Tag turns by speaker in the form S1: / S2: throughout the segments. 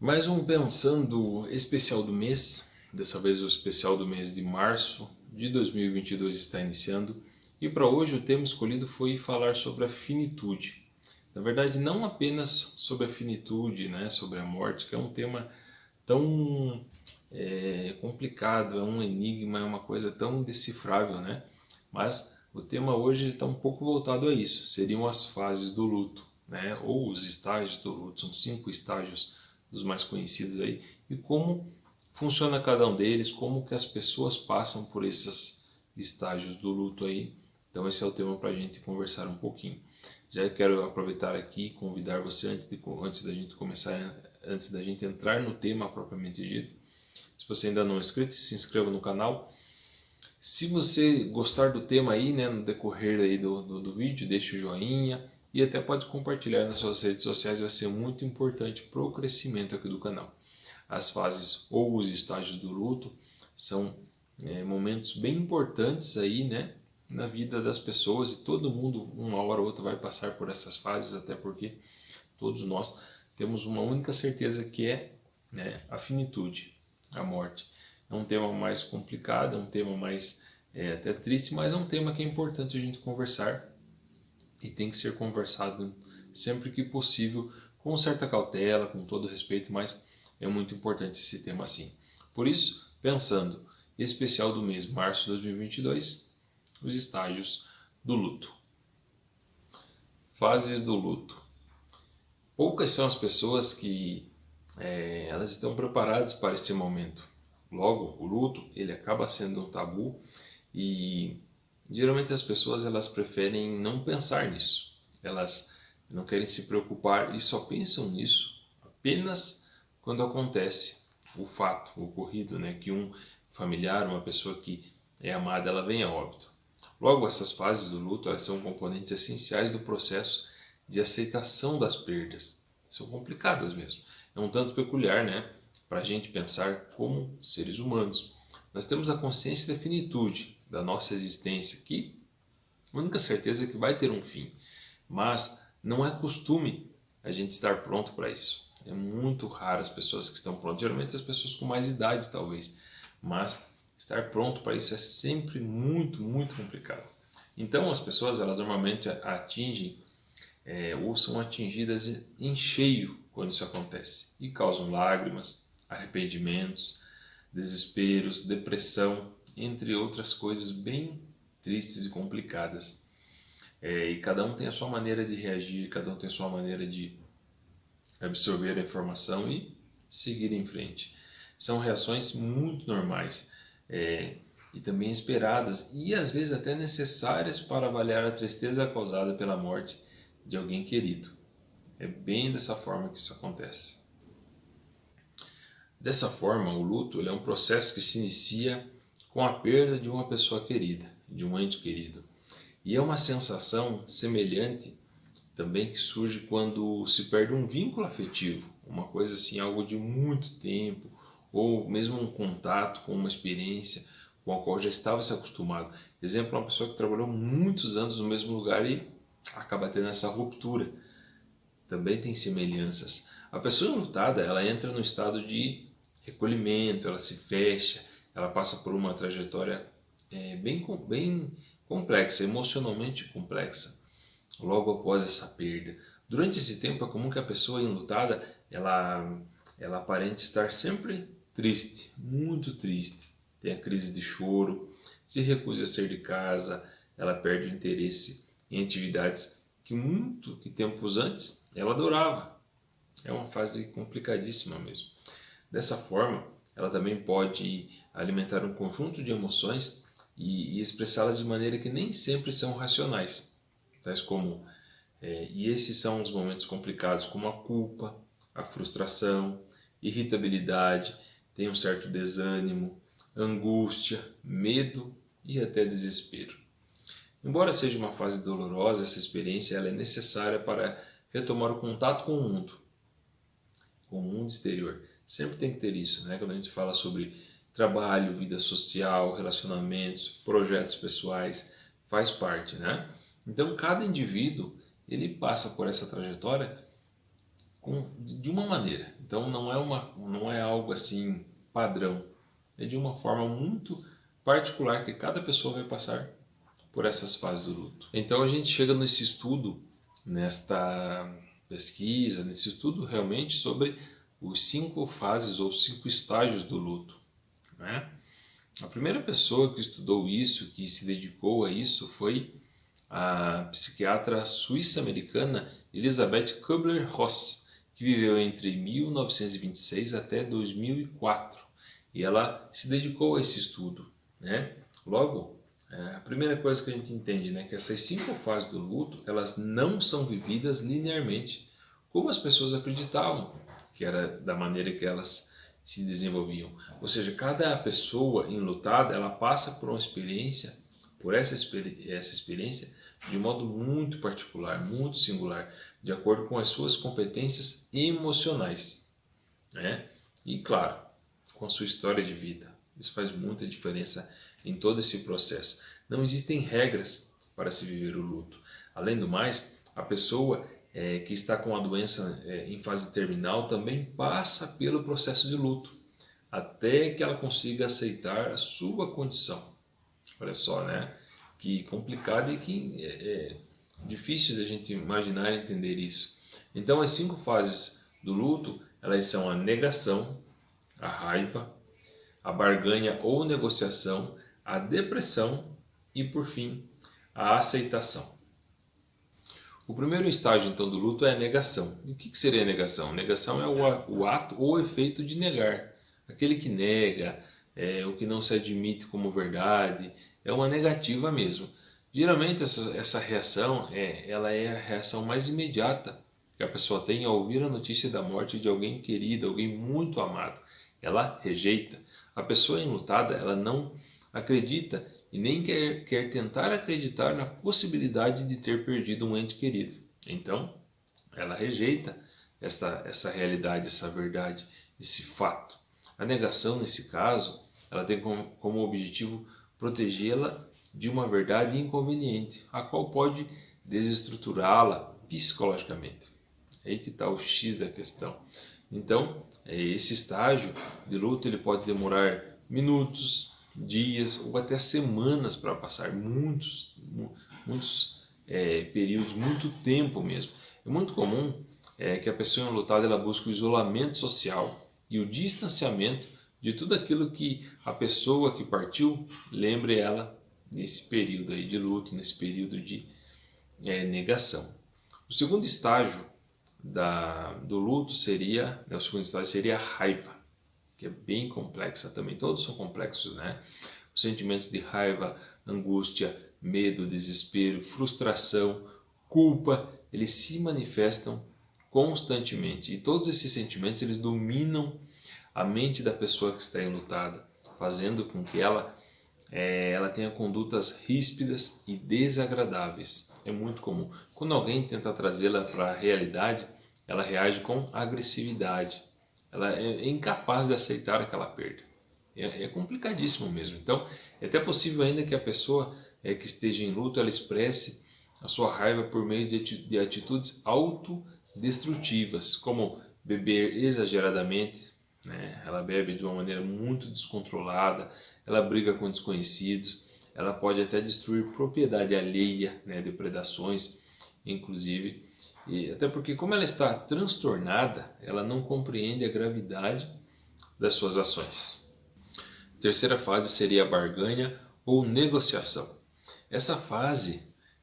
S1: Mais um Pensando especial do mês, dessa vez o especial do mês de março de 2022 está iniciando, e para hoje o tema escolhido foi falar sobre a finitude. Na verdade, não apenas sobre a finitude, né, sobre a morte, que é um tema tão complicado, é um enigma, é uma coisa tão indecifrável, né? Mas o tema hoje está um pouco voltado a isso, seriam as fases do luto, né? Ou os estágios do luto, são 5 estágios dos mais conhecidos aí, e como funciona cada um deles, como que as pessoas passam por esses estágios do luto aí. Então esse é o tema para a gente conversar um pouquinho. Já quero aproveitar aqui e convidar você antes da gente começar, antes da gente entrar no tema propriamente dito. Se você ainda não é inscrito, se inscreva no canal. Se você gostar do tema aí, né, no decorrer aí do vídeo, deixe o joinha e até pode compartilhar nas suas redes sociais, vai ser muito importante para o crescimento aqui do canal. As fases ou os estágios do luto são momentos bem importantes aí, né, na vida das pessoas, e todo mundo, uma hora ou outra, vai passar por essas fases, até porque todos nós temos uma única certeza, que é, né, a finitude, a morte. É um tema mais complicado, é um tema mais até triste, mas é um tema que é importante a gente conversar, e tem que ser conversado sempre que possível, com certa cautela, com todo respeito, mas é muito importante esse tema assim. Por isso, pensando, especial do mês março de 2022, os estágios do luto. Fases do luto. Poucas são as pessoas que elas estão preparadas para esse momento. Logo, o luto ele acaba sendo um tabu, e geralmente as pessoas elas preferem não pensar nisso. Elas não querem se preocupar e só pensam nisso apenas quando acontece o fato o ocorrido, né, que um familiar, uma pessoa que é amada, ela vem a óbito. Logo, essas fases do luto elas são componentes essenciais do processo de aceitação das perdas. São complicadas mesmo. É um tanto peculiar, né, para a gente pensar como seres humanos. Nós temos a consciência da finitude da nossa existência, que a única certeza é que vai ter um fim. Mas não é costume a gente estar pronto para isso. É muito raro as pessoas que estão prontas. Geralmente as pessoas com mais idade, talvez. Mas estar pronto para isso é sempre muito, muito complicado. Então as pessoas, elas normalmente atingem ou são atingidas em cheio quando isso acontece, e causam lágrimas, arrependimentos, desesperos, depressão, entre outras coisas bem tristes e complicadas. E cada um tem a sua maneira de reagir, cada um tem a sua maneira de absorver a informação e seguir em frente. São reações muito normais e também esperadas, e às vezes até necessárias para avaliar a tristeza causada pela morte de alguém querido. É bem dessa forma que isso acontece. Dessa forma, o luto ele é um processo que se inicia com a perda de uma pessoa querida, de um ente querido. E é uma sensação semelhante também que surge quando se perde um vínculo afetivo, uma coisa assim, algo de muito tempo, ou mesmo um contato com uma experiência com a qual já estava se acostumado. Exemplo, uma pessoa que trabalhou muitos anos no mesmo lugar e acaba tendo essa ruptura. Também tem semelhanças. A pessoa enlutada, ela entra no estado de recolhimento, ela se fecha, ela passa por uma trajetória bem complexa, emocionalmente complexa, logo após essa perda. Durante esse tempo é comum que a pessoa enlutada, ela aparente estar sempre triste, muito triste. Tem a crise de choro, se recusa a sair de casa, ela perde o interesse em atividades que tempos antes ela adorava. É uma fase complicadíssima mesmo. Dessa forma, ela também pode alimentar um conjunto de emoções e expressá-las de maneira que nem sempre são racionais, tais como e esses são os momentos complicados, como a culpa, a frustração, irritabilidade, tem um certo desânimo, angústia, medo e até desespero. Embora seja uma fase dolorosa, essa experiência ela é necessária para retomar o contato com o mundo exterior. Sempre tem que ter isso, né? Quando a gente fala sobre trabalho, vida social, relacionamentos, projetos pessoais, faz parte, né? Então, cada indivíduo ele passa por essa trajetória de uma maneira. Então não é algo assim padrão, é de uma forma muito particular que cada pessoa vai passar por essas fases do luto. Então a gente chega nesse estudo, nesta pesquisa, nesse estudo realmente sobre os 5 fases ou 5 estágios do luto, né? A primeira pessoa que estudou isso, que se dedicou a isso, foi a psiquiatra suíça-americana Elisabeth Kübler-Ross, que viveu entre 1926 até 2004. E ela se dedicou a esse estudo, né? Logo, a primeira coisa que a gente entende, né, que essas 5 fases do luto, elas não são vividas linearmente, como as pessoas acreditavam, que era da maneira que elas se desenvolviam. Ou seja, cada pessoa enlutada, ela passa por uma experiência, por essa experiência, de modo muito particular, muito singular, de acordo com as suas competências emocionais, né? E claro, com a sua história de vida. Isso faz muita diferença em todo esse processo. Não existem regras para se viver o luto. Além do mais, a pessoa que está com a doença em fase terminal também passa pelo processo de luto, até que ela consiga aceitar a sua condição. Olha só, né? Que complicado e que é difícil da gente imaginar e entender isso. Então, as 5 fases do luto, elas são a negação, a raiva, a barganha ou negociação, a depressão e, por fim, a aceitação. O primeiro estágio, então, do luto é a negação. E o que seria a negação? Negação é o ato ou efeito de negar. Aquele que nega, o que não se admite como verdade, é uma negativa mesmo. Geralmente essa reação ela é a reação mais imediata que a pessoa tem ao ouvir a notícia da morte de alguém querido, alguém muito amado. Ela rejeita. A pessoa enlutada, ela não acredita e nem quer tentar acreditar na possibilidade de ter perdido um ente querido. Então, ela rejeita essa realidade, essa verdade, esse fato. A negação, nesse caso, ela tem como objetivo protegê-la de uma verdade inconveniente, a qual pode desestruturá-la psicologicamente. É aí que está o X da questão. Então, esse estágio de luto ele pode demorar minutos, dias ou até semanas para passar, muitos períodos, muito tempo mesmo. É muito comum que a pessoa enlutada ela busque o isolamento social e o distanciamento de tudo aquilo que a pessoa que partiu lembre ela nesse período aí de luto, nesse período de negação. O segundo estágio do luto seria, o segundo estágio seria a raiva, que é bem complexa também. Todos são complexos, né? Os sentimentos de raiva, angústia, medo, desespero, frustração, culpa, eles se manifestam constantemente. E todos esses sentimentos, eles dominam a mente da pessoa que está enlutada, fazendo com que ela tenha condutas ríspidas e desagradáveis. É muito comum. Quando alguém tenta trazê-la para a realidade, ela reage com agressividade. Ela é incapaz de aceitar aquela perda. É complicadíssimo mesmo. Então, é até possível ainda que a pessoa que esteja em luto, ela expresse a sua raiva por meio de atitudes autodestrutivas, como beber exageradamente, né? Ela bebe de uma maneira muito descontrolada, ela briga com desconhecidos, ela pode até destruir propriedade alheia, né? Depredações, inclusive. E até porque, como ela está transtornada, ela não compreende a gravidade das suas ações. A terceira fase seria a barganha ou negociação. Essa fase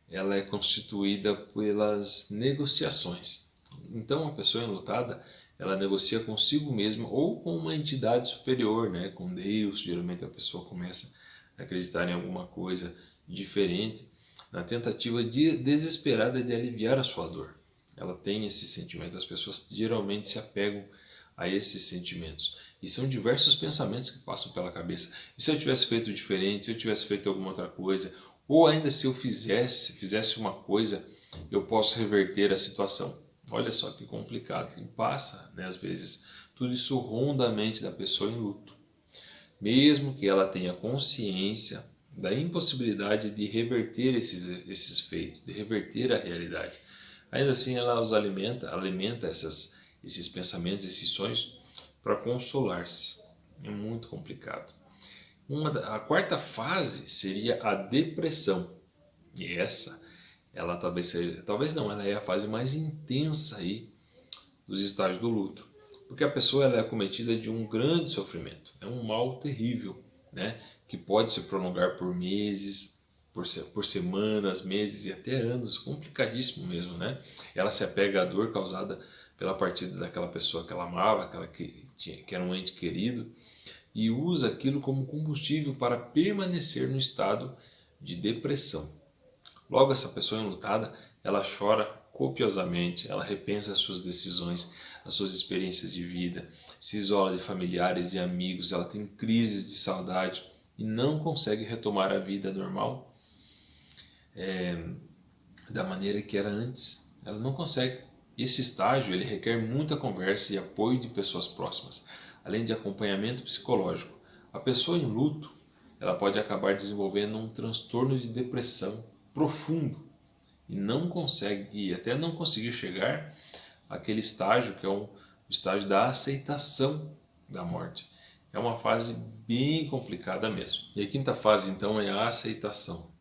S1: ela é constituída pelas negociações. Então, a pessoa enlutada ela negocia consigo mesma ou com uma entidade superior, né? Com Deus. Geralmente a pessoa começa a acreditar em alguma coisa diferente, na tentativa desesperada de aliviar a sua dor. Ela tem esse sentimento, as pessoas geralmente se apegam a esses sentimentos. E são diversos pensamentos que passam pela cabeça. E se eu tivesse feito diferente, se eu tivesse feito alguma outra coisa, ou ainda se eu fizesse uma coisa, eu posso reverter a situação. Olha só que complicado. E passa, né, às vezes, tudo isso ronda a mente da pessoa em luto. Mesmo que ela tenha consciência da impossibilidade de reverter esses feitos, de reverter a realidade. Ainda assim, ela os alimenta essas esses pensamentos, esses sonhos, para consolar-se. É muito complicado. A quarta fase seria a depressão. E essa, ela talvez seja, talvez não, ela é a fase mais intensa aí dos estágios do luto. Porque a pessoa ela é acometida de um grande sofrimento. É um mal terrível, né? Que pode se prolongar por meses, por semanas, meses e até anos. Complicadíssimo mesmo, né? Ela se apega à dor causada pela partida daquela pessoa que ela amava, aquela que era um ente querido, e usa aquilo como combustível para permanecer no estado de depressão. Logo, essa pessoa enlutada, ela chora copiosamente, ela repensa as suas decisões, as suas experiências de vida, se isola de familiares e amigos, ela tem crises de saudade e não consegue retomar a vida normal da maneira que era antes. Ela não consegue. Esse estágio ele requer muita conversa e apoio de pessoas próximas, além de acompanhamento psicológico. A pessoa em luto, ela pode acabar desenvolvendo um transtorno de depressão profundo e não consegue, e até não conseguir chegar àquele estágio que é o estágio da aceitação da morte. É uma fase bem complicada mesmo. E a quinta fase então é a aceitação.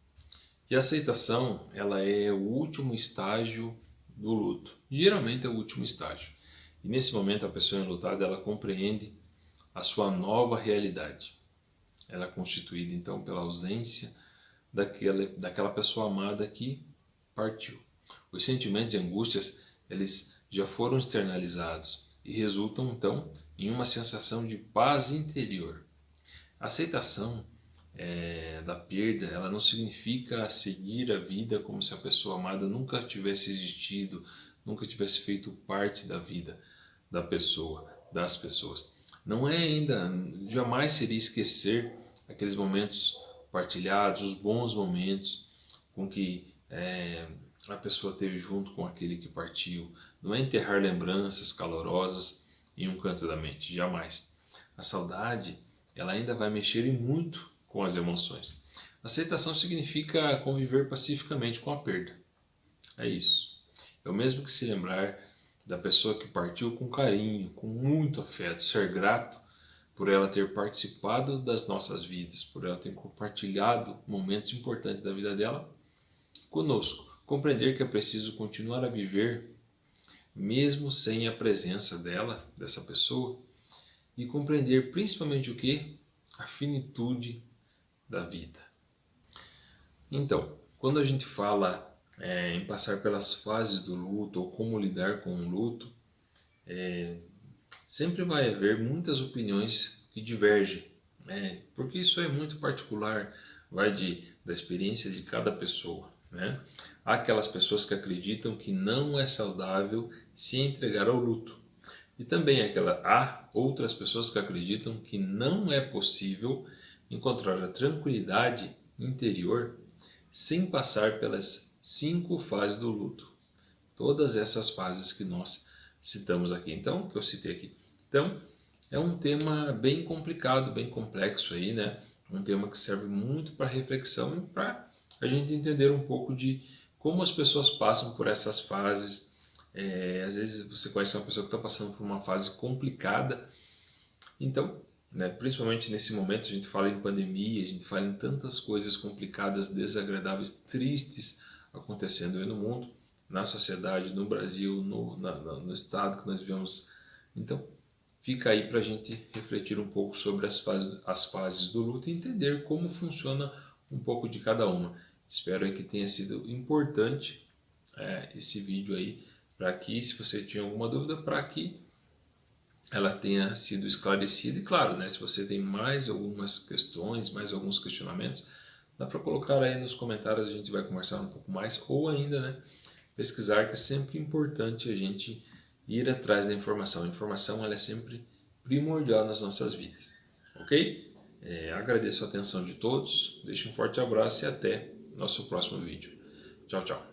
S1: E a aceitação, ela é o último estágio do luto. Geralmente é o último estágio. E nesse momento a pessoa enlutada, ela compreende a sua nova realidade. Ela é constituída então pela ausência daquela pessoa amada que partiu. Os sentimentos e angústias, eles já foram externalizados e resultam então em uma sensação de paz interior. A aceitação da perda, ela não significa seguir a vida como se a pessoa amada nunca tivesse existido, nunca tivesse feito parte da vida da pessoa, das pessoas. Não é ainda, jamais seria esquecer aqueles momentos partilhados, os bons momentos com que a pessoa teve junto com aquele que partiu. Não é enterrar lembranças calorosas em um canto da mente, jamais. A saudade, ela ainda vai mexer muito com as emoções. Aceitação significa conviver pacificamente com a perda. É isso. É o mesmo que se lembrar da pessoa que partiu com carinho, com muito afeto, ser grato por ela ter participado das nossas vidas, por ela ter compartilhado momentos importantes da vida dela conosco. Compreender que é preciso continuar a viver mesmo sem a presença dela, dessa pessoa, e compreender principalmente o que? A finitude da vida. Então, quando a gente fala em passar pelas fases do luto ou como lidar com o luto, sempre vai haver muitas opiniões que divergem, porque isso é muito particular, vai da experiência de cada pessoa. Né? Há aquelas pessoas que acreditam que não é saudável se entregar ao luto. E também há outras pessoas que acreditam que não é possível encontrar a tranquilidade interior sem passar pelas 5 fases do luto. Todas essas fases que nós citamos aqui, então, que eu citei aqui. Então, é um tema bem complicado, bem complexo aí, né? Um tema que serve muito para reflexão e para a gente entender um pouco de como as pessoas passam por essas fases. Às vezes você conhece uma pessoa que está passando por uma fase complicada. Então, principalmente nesse momento, a gente fala em pandemia, a gente fala em tantas coisas complicadas, desagradáveis, tristes acontecendo aí no mundo, na sociedade, no Brasil, no estado que nós vivemos. Então, fica aí para a gente refletir um pouco sobre as fases do luto e entender como funciona um pouco de cada uma. Espero aí que tenha sido importante esse vídeo aí, para que, se você tinha alguma dúvida, para que ela tenha sido esclarecida. E claro, se você tem mais algumas questões, mais alguns questionamentos, dá para colocar aí nos comentários, a gente vai conversar um pouco mais, ou ainda pesquisar, que é sempre importante a gente ir atrás da informação. A informação ela é sempre primordial nas nossas vidas, ok? Agradeço a atenção de todos, deixo um forte abraço e até nosso próximo vídeo. Tchau, tchau.